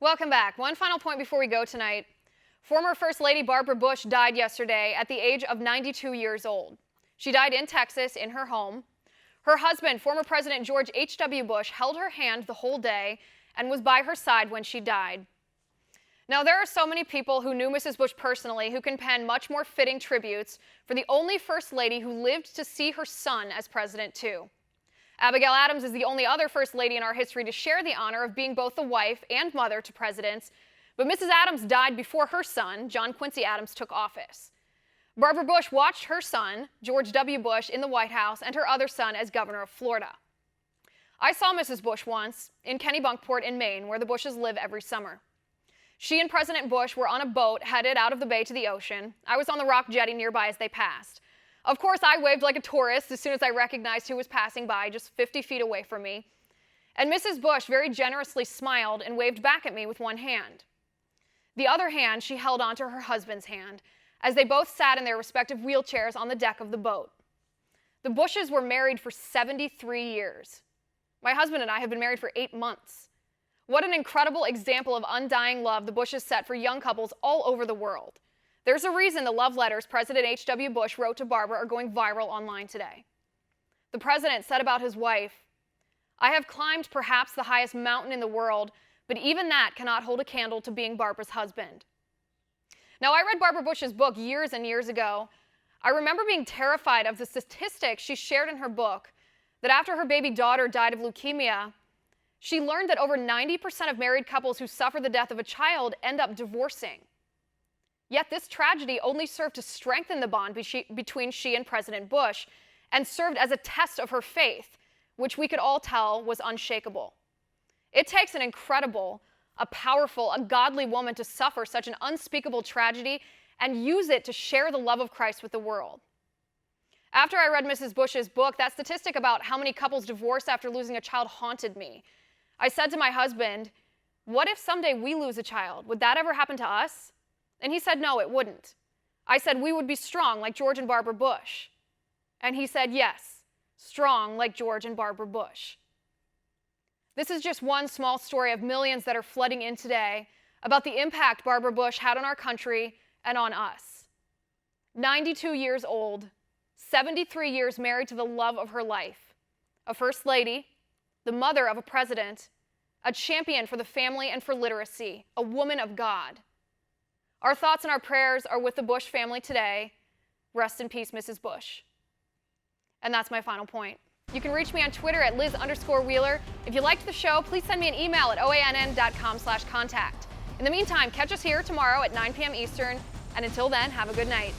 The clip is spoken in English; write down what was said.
Welcome back. One final point before we go tonight. Former First Lady Barbara Bush died yesterday at the age of 92 years old. She died in Texas in her home. Her husband, former President George H.W. Bush, held her hand the whole day and was by her side when she died. Now, there are so many people who knew Mrs. Bush personally who can pen much more fitting tributes for the only First Lady who lived to see her son as president, too. Abigail Adams is the only other First Lady in our history to share the honor of being both the wife and mother to presidents, but Mrs. Adams died before her son, John Quincy Adams, took office. Barbara Bush watched her son, George W. Bush, in the White House and her other son as governor of Florida. I saw Mrs. Bush once in Kennebunkport in Maine, where the Bushes live every summer. She and President Bush were on a boat headed out of the bay to the ocean. I was on the rock jetty nearby as they passed. Of course, I waved like a tourist as soon as I recognized who was passing by just 50 feet away from me. And Mrs. Bush very generously smiled and waved back at me with one hand. The other hand she held onto her husband's hand as they both sat in their respective wheelchairs on the deck of the boat. The Bushes were married for 73 years. My husband and I have been married for 8 months. What an incredible example of undying love the Bushes set for young couples all over the world. There's a reason the love letters President H.W. Bush wrote to Barbara are going viral online today. The president said about his wife, "I have climbed perhaps the highest mountain in the world, but even that cannot hold a candle to being Barbara's husband." Now, I read Barbara Bush's book years and years ago. I remember being terrified of the statistics she shared in her book that after her baby daughter died of leukemia, she learned that over 90% of married couples who suffer the death of a child end up divorcing. Yet this tragedy only served to strengthen the bond between she and President Bush and served as a test of her faith, which we could all tell was unshakable. It takes an incredible, a powerful, a godly woman to suffer such an unspeakable tragedy and use it to share the love of Christ with the world. After I read Mrs. Bush's book, that statistic about how many couples divorce after losing a child haunted me. I said to my husband, "What if someday we lose a child? Would that ever happen to us?" And he said, "No, it wouldn't." I said, "We would be strong like George and Barbara Bush." And he said, "Yes, strong like George and Barbara Bush." This is just one small story of millions that are flooding in today about the impact Barbara Bush had on our country and on us. 92 years old, 73 years married to the love of her life, a First Lady, the mother of a president, a champion for the family and for literacy, a woman of God. Our thoughts and our prayers are with the Bush family today. Rest in peace, Mrs. Bush. And that's my final point. You can reach me on Twitter at Liz_Wheeler. If you liked the show, please send me an email at oann.com/contact. In the meantime, catch us here tomorrow at 9 p.m. Eastern. And until then, have a good night.